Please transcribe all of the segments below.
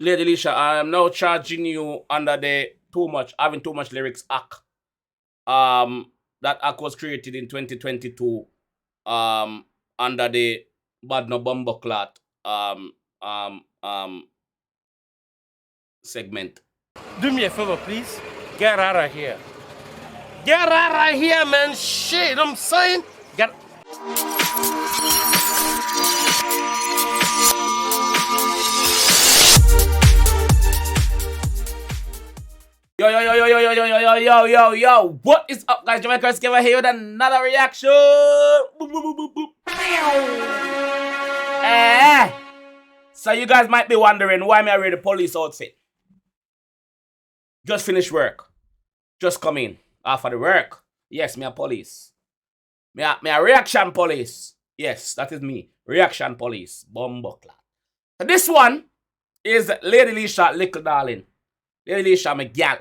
Lady Leshurr, I am now charging you under the having too much lyrics act. That act was created in 2022 under the Bad No Bumbo Clot segment. Do me a favor, please. Get out of here. Get out of here, man. Shit, you know what I'm saying? Get. Yo. What is up, guys? JAMAICA'S here with another reaction. So you guys might be wondering why me I wear the police outfit. Just finished work. Just come in after the work. Yes, me a police. Me a reaction police. Yes, that is me. Reaction police. Bumbleclad. So this one is Lady Leshurr, Likkle darling. Lady Leshurr, my gal.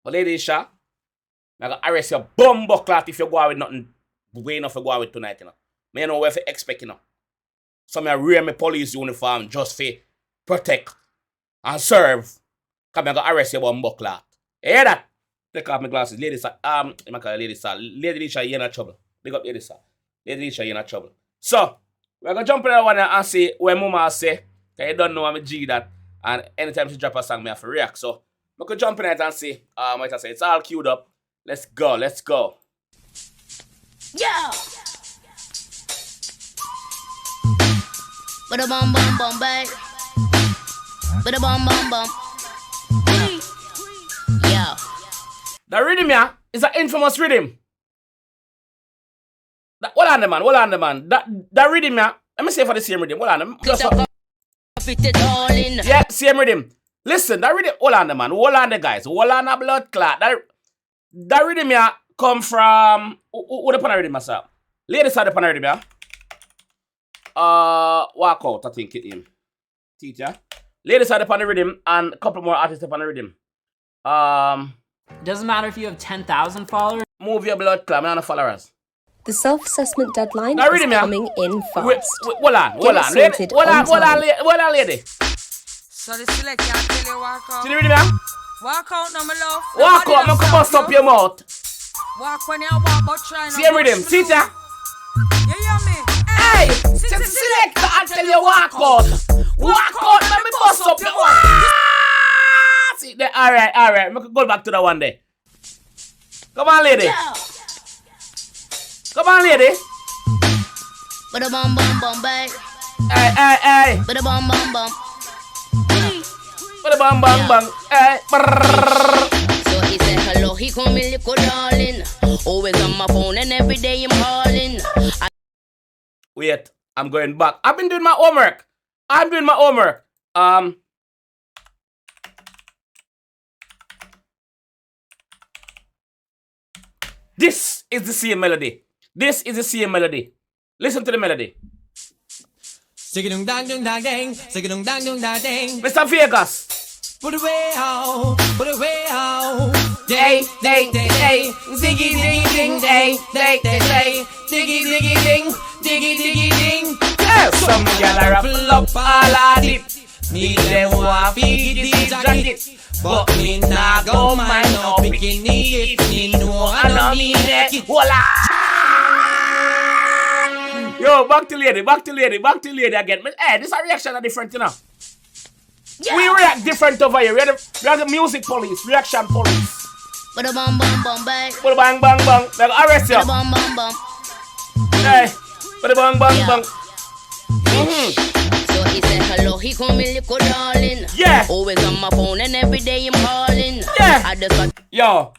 But Lady Leshurr, I gonna arrest your bumbleclad if you go out with nothing way enough to go out with tonight, you know. Me know where to expect, you know. So me wear my police uniform just for protect and serve. Cause me gonna arrest your bumbleclad. You hear that? Take off my glasses. Lady Leshurr, I'm gonna call Lady Leshurr. Lady Leshurr, you're in trouble. Big up Lady Leshurr. Lady Leshurr, you're in trouble. So, we're gonna jump in that one and see what Mama say. Cause you don't know I'm a G that. And anytime she drop a song, me have to react. So, we could jump in it and see what I say. It's all queued up. Let's go. Yeah. Bada bum bum bum bang. Bada bum bum bum. Yeah. The rhythm here is an infamous rhythm. Hold on the man. That rhythm here, let me say for the same rhythm. Hold on. Fit it all in. Yeah, same rhythm. Listen, that rhythm, hold on the man. Hold on the guys. Hold on the blood clot. That rhythm here come from, what the pan rhythm myself? Ladies are the pan rhythm here. Walk out, I think it in. Teacher. Ladies are the pan rhythm and a couple more artists upon the rhythm. Doesn't matter if you have 10,000 followers. Move your blood clot, man, the followers. The self-assessment deadline Now, is read me, coming in fast. Hold on, lady. So the select can't tell you walk out. See the rhythm here? Walk out, no, my love. Walk out, man, come bust up your mouth. Walk when you walk, but try not. See the rhythm, see ya? You hear me? Hey, select until you walk out. Walk out, let me bust up your mouth. See there, alright. We can go back to that one there. Come on, lady. Yeah. Come on, lady. Bada bum bum bum bang. Hey. Bada bum bum bum. Bada bang. Hey. So he said hello, he call me Likkle darling. Always on my phone and every day I'm calling. Wait, I'm going back. I've been doing my homework. This is the same melody. Listen to the melody. Mr. Vegas. Put away out. Day. Ziggy ding. Day. Diggy ding. Some gyal a ruffle up all a dip. Me dem want fi get the jacket, but me nah go mind no bikini if me know I no need it. Voila! Yo, back to lady again. Hey, this a reaction are different, you know. Yeah. We react different over here. We are the music police, reaction police. Bada bum bum bum bang. Bada bang. Like arrest you. Bada bum bum bum. Hey, bada bang. So he said hello, he call me Likkle darling. Yeah. Always on my phone and every day I'm calling. Yeah. I just want. Yo,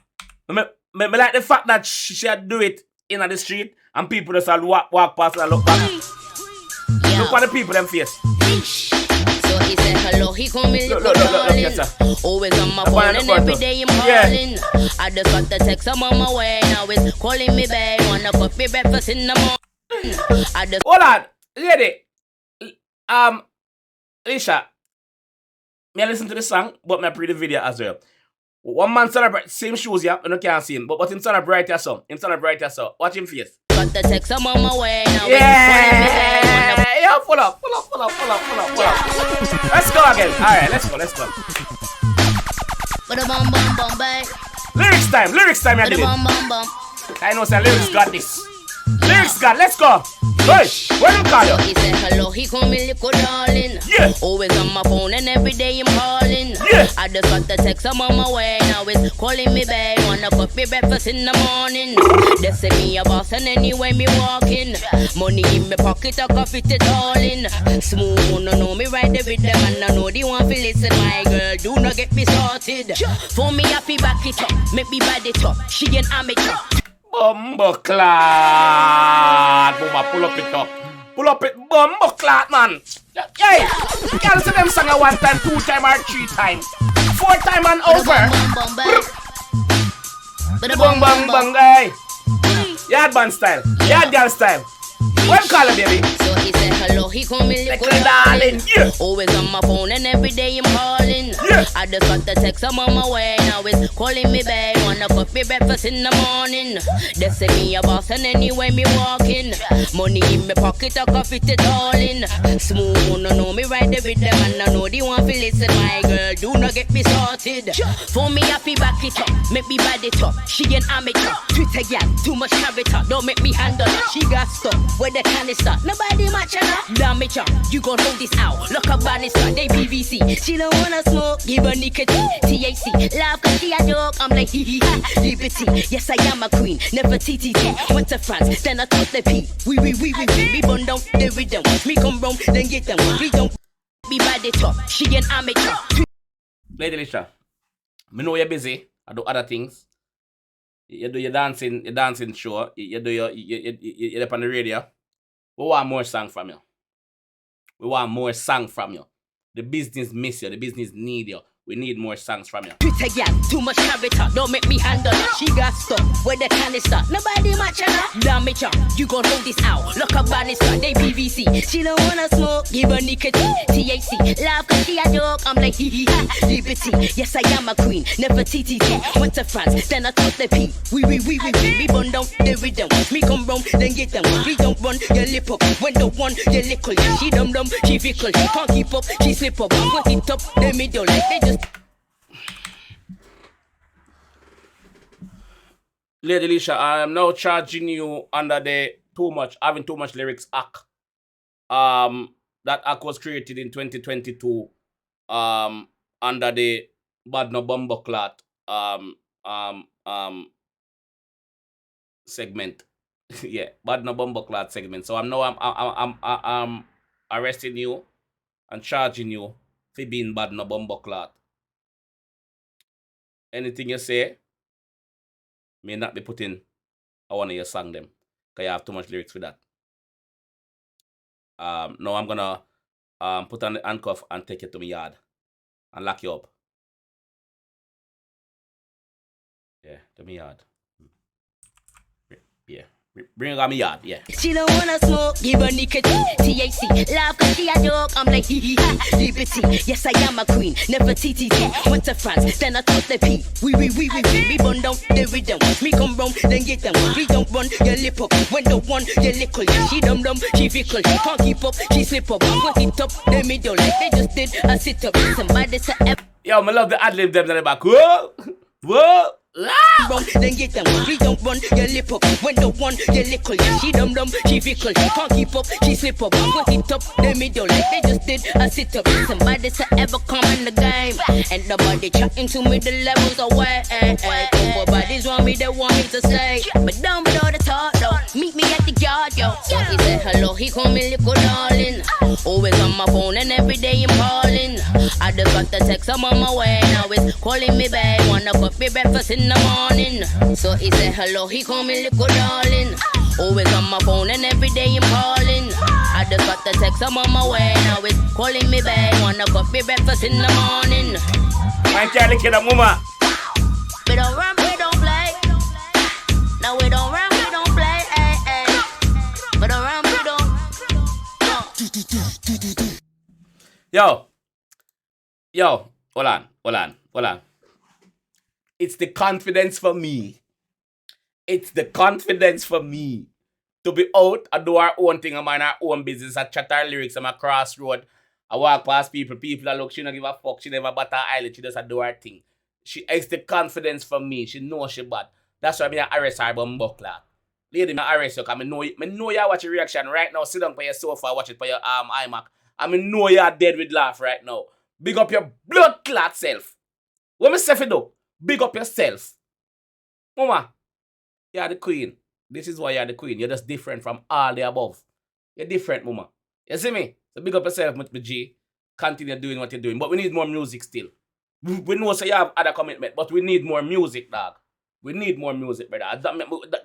me like the fact that she had do it in the street and people just walk past and look back. Yeah. Look at the people them face. So he said hello, he call me Likkle Look, darling. yes, sir. Always on my phone and every day I'm calling. I just got the text, I'm on my way. Now it's calling me babe. Wanna cook me breakfast in the morning. I just. Hold on, lady. Leshurr, me listen to the song, but me play the video as well. One man celebrate same shoes, yeah, and you can't see him, but in son of bright so. Watch him face. got the text, I'm on my way now. Calling me back. Yo, pull up. Let's go again. Alright, let's go. Bum bum bum bang. Lyrics time, I did it. Bum bum bum. I know, say lyrics got this. Lyrics got, let's go. Hey, where you call you? He said hello, he call me Likkle darling. Yeah. Always on my phone and every day I'm calling. Yeah. I just got the text, I'm on my way now. It's calling me back. Wanna cook me breakfast in the morning. They say me a boss and anyway me walking. Money in my pocket, I can fit it all in. Smooth, no know me right there with them and I know they want to listen. My girl, do not get me started. For me, I feel back it up, make me bad it up. She an amateur. Bumbleclad. Boom, pull up it, bumbleclad, man. Hey, y'all see them song 1 time, 2 time, or 3 time, 4 time and over. Bum, hey. Yard band style, yard girl style. What call it, baby? So he said hello, he call me Likkle Likkle darling. darling. Yeah. Always on my phone and every day I'm calling. Yeah. I just got the text, I'm on my way now. It's calling me back. Wanna cook me breakfast in the morning. They say me a boss and anyway me walking. Money in my pocket, I can fit it all in. Smooth, no know me right there with them and I know they want to listen. My girl, do not get me started. For me, I feel back it up, make me bad it up. She an amateur, Twitter gal, too much character. Don't make me handle it. She got stuck where the can start. Nobody matching her. Damage her, you gon' hold this out. Look up Bannister, they PVC. She don't wanna smoke, give her nicotine. THC, laugh cause she a joke. I'm like hee hee ha, liberty. Yes I am a queen, never TTT. Went to France, then I took the P. We burn down the rhythm. Watch me come round, then get them. We don't be bad it up. She an amateur. Lady Leshurr, me know you're busy. I do other things. You do your dancing show. You're up on the radio. We want more song from you. The business miss you. The business need you. We need more songs from you. Twitter gal, too much character. Don't make me handle her. She got stuck where the can start. Nobody matching her. Damage her, you gon' hold this out. Look up Bannister, they PVC. She don't wanna smoke, give her nicotine. THC, laugh cause she a joke. I'm like hee hee ha, liberty. Yes I am a queen, never TTT. Went to France, then I took the P. We burn down the rhythm. Watch me come round, then get them. We don't run your lip up. When the one your Likkle, she dumb, she fickle. She can't keep up, she slip up. Put it up the middle like they just. Lady Leshurr, I am now charging you under the having too much lyrics act. That act was created in 2022 under the Bad No Bumbleclad segment. Yeah, Bad No Bumbleclad segment. So I'm arresting you and charging you for being Bad No Bumbleclad. Anything you say may not be put in one of your song them, because you have too much lyrics for that. Now I'm gonna put on the handcuff and take you to my yard and lock you up. Yeah, to my yard. Yeah. Bring her on my yard, yeah. She don't wanna smoke, give her nicotine. THC, laugh cause she a joke. I'm like hee hee ha, liberty. Yes I am a queen, never TTT. Went to France, then I took the P. We burn down the rhythm. Watch me come round, then get them. We don't run your lip up. When the one your Likkle, she dumb, she fickle. She can't keep up, she slip up. Put it up the middle like they just did a sit up. Somebody say yo, I love the ad-lib them in the back. Whoa. then get them. We don't run your lip up. When the one your Likkle, she dumb, she fickle. She can't keep up, she slip up. Put it up the middle like they just did a sit up. Somebody say ever come in the game, and nobody chatting to me the levels away. Couple bodies want me, they want me to stay, but down below the top though. Meet me at the yard, yo. So he said hello, he call me Likkle darling. Always on my phone and every day I'm calling. I just got the text, I'm on my way now. It's calling me back. Wanna cook me breakfast in the morning. So he said hello, he call me Likkle darling. Always on my phone and every day I'm calling. I just got the text, I'm on my way now. It's calling me back. Wanna cook me breakfast in the morning. I can't lick it up, mama. We don't run, we don't play. No, we don't run, we don't play. We don't run, we don't. Yo, hold on. It's the confidence for me. to be out, I do her own thing, I mind her own business, I chat her lyrics, I'm a crossroad, I walk past people I look, she don't give a fuck, she never bat her eyelid, she just a do her thing. She has the confidence from me, she knows she bad. That's why I arrest her buckler. Lady, I arrest you, because I know you watch your reaction right now, sit down for your sofa, watch it for your iMac. I know you're dead with laugh right now. Big up your blood clot self. What me say for do? Big up yourself. Mama, you're the queen. This is why you're the queen. You're just different from all the above. You're different, mama. You see me? So big up yourself, my G. Continue doing what you're doing. But we need more music still. We know so you have other commitment, but we need more music, dog. We need more music, brother.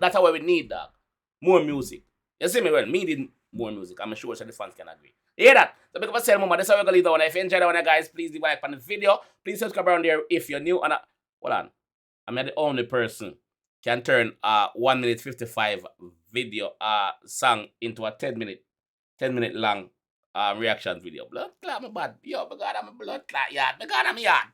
That's what we need, dog. More music. You see me? Well, me need more music. I'm sure so the fans can agree. You hear that? So big up yourself, mama. That's how we're going to leave that one. If you enjoyed that one, guys, please leave a like on the video. Please subscribe around there if you're new. And hold on. I'm not the only person can turn a 1 minute 55 video song into a 10 minute long reaction video. Blood clot, my bad. Yo, my God, I'm a blood clot yard. My God, I'm a yard.